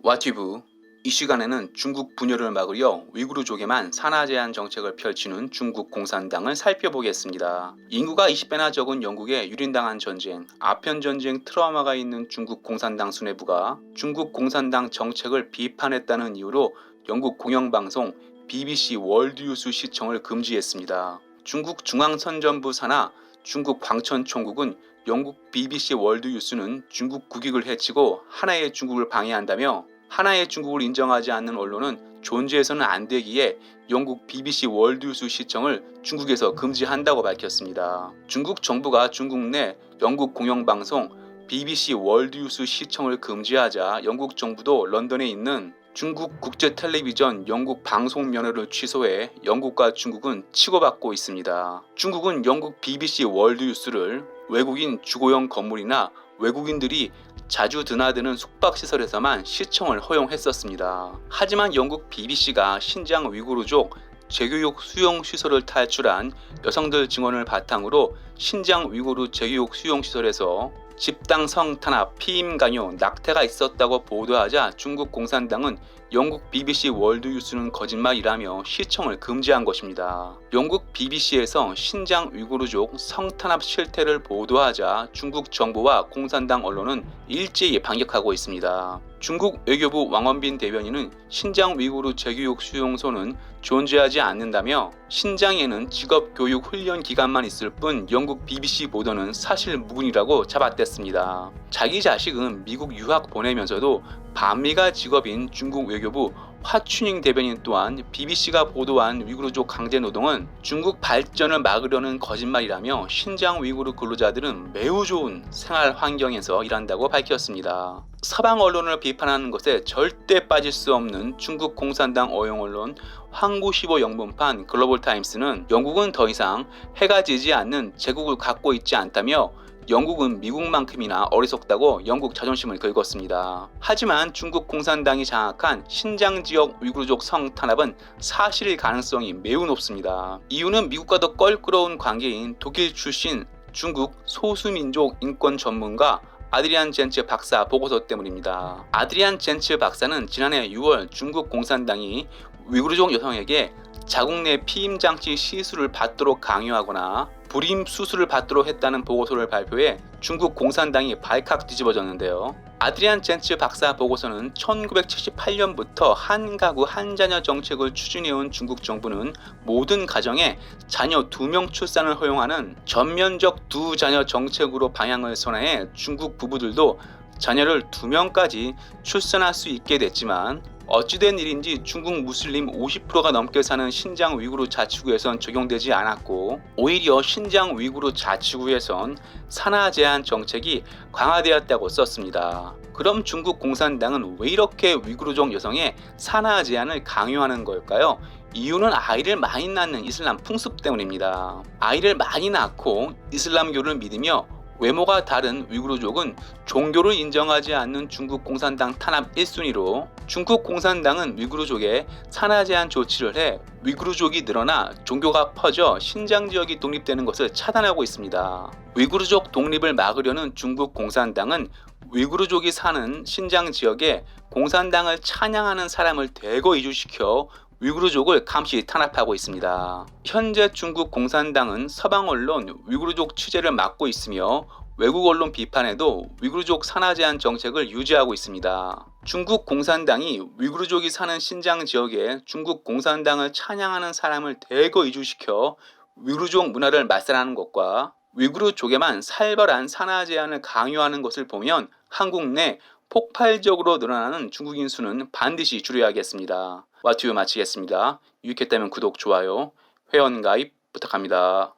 와티브 이 시간에는 중국 분열을 막으려 위구르족에만 산하 제한 정책을 펼치는 중국 공산당을 살펴보겠습니다. 인구가 20배나 적은 영국에 유린당한 전쟁, 아편전쟁 트라우마가 있는 중국 공산당 수뇌부가 중국 공산당 정책을 비판했다는 이유로 영국 공영방송 BBC 월드뉴스 시청을 금지했습니다. 중국 중앙선전부 산하 중국 광천총국은 영국 BBC 월드뉴스는 중국 국익을 해치고 하나의 중국을 방해한다며 하나의 중국을 인정하지 않는 언론은 존재해서는 안 되기에 영국 BBC 월드뉴스 시청을 중국에서 금지한다고 밝혔습니다. 중국 정부가 중국 내 영국 공영방송 BBC 월드뉴스 시청을 금지하자 영국 정부도 런던에 있는 중국 국제 텔레비전 영국 방송 면허를 취소해 영국과 중국은 치고받고 있습니다. 중국은 영국 BBC 월드뉴스를 외국인 주거용 건물이나 외국인들이 자주 드나드는 숙박시설에서만 시청을 허용했었습니다. 하지만 영국 BBC가 신장 위구르족 재교육 수용시설을 탈출한 여성들 증언을 바탕으로 신장 위구르 재교육 수용시설에서 집단 성탄압, 피임 강요, 낙태가 있었다고 보도하자 중국 공산당은 영국 BBC 월드뉴스는 거짓말이라며 시청을 금지한 것입니다. 영국 BBC에서 신장 위구르족 성탄압 실태를 보도하자 중국 정부와 공산당 언론은 일제히 반격하고 있습니다. 중국 외교부 왕원빈 대변인은 신장 위구르 재교육 수용소는 존재하지 않는다며 신장에는 직업교육 훈련 기간만 있을 뿐 영국 BBC 보도는 사실 무근이라고 잡아댔습니다. 자기 자식은 미국 유학 보내면서도 반미가 직업인 중국 외교부 화춘잉 대변인 또한 BBC가 보도한 위구르족 강제노동은 중국 발전을 막으려는 거짓말이라며 신장 위구르 근로자들은 매우 좋은 생활 환경에서 일한다고 밝혔습니다. 서방 언론을 비판하는 것에 절대 빠질 수 없는 중국 공산당 어용 언론 황구시보 영문판 글로벌타임스는 영국은 더 이상 해가 지지 않는 제국을 갖고 있지 않다며 영국은 미국만큼이나 어리석다고 영국 자존심을 긁었습니다. 하지만 중국 공산당이 장악한 신장 지역 위구르족 성탄압은 사실일 가능성이 매우 높습니다. 이유는 미국과도 껄끄러운 관계인 독일 출신 중국 소수민족 인권 전문가 아드리안 젠츠 박사 보고서 때문입니다. 아드리안 젠츠 박사는 지난해 6월 중국 공산당이 위구르족 여성에게 자국 내 피임 장치 시술을 받도록 강요하거나 불임 수술을 받도록 했다는 보고서를 발표해 중국 공산당이 발칵 뒤집어졌는데요. 아드리안 젠츠 박사 보고서는 1978년부터 한 가구 한 자녀 정책을 추진해온 중국 정부는 모든 가정에 자녀 2명 출산을 허용하는 전면적 두 자녀 정책으로 방향을 선회해 중국 부부들도 자녀를 2명까지 출산할 수 있게 됐지만 어찌된 일인지 중국 무슬림 50%가 넘게 사는 신장 위구르 자치구에선 적용되지 않았고 오히려 신장 위구르 자치구에선 산하 제한 정책이 강화되었다고 썼습니다. 그럼 중국 공산당은 왜 이렇게 위구르족 여성의 산하 제한을 강요하는 걸까요? 이유는 아이를 많이 낳는 이슬람 풍습 때문입니다. 아이를 많이 낳고 이슬람교를 믿으며 외모가 다른 위구르족은 종교를 인정하지 않는 중국 공산당 탄압 1순위로 중국 공산당은 위구르족에 산하 제한 조치를 해 위구르족이 늘어나 종교가 퍼져 신장 지역이 독립되는 것을 차단하고 있습니다. 위구르족 독립을 막으려는 중국 공산당은 위구르족이 사는 신장 지역에 공산당을 찬양하는 사람을 대거 이주시켜 위구르족을 감시 탄압하고 있습니다. 현재 중국 공산당은 서방 언론 위구르족 취재를 막고 있으며 외국 언론 비판에도 위구르족 산하 제한 정책을 유지하고 있습니다. 중국 공산당이 위구르족이 사는 신장 지역에 중국 공산당을 찬양하는 사람을 대거 이주시켜 위구르족 문화를 말살하는 것과 위구르족에만 살벌한 산하 제한을 강요하는 것을 보면 한국 내 폭발적으로 늘어나는 중국인 수는 반드시 줄여야겠습니다. 와튜브 마치겠습니다. 유익했다면 구독, 좋아요, 회원 가입 부탁합니다.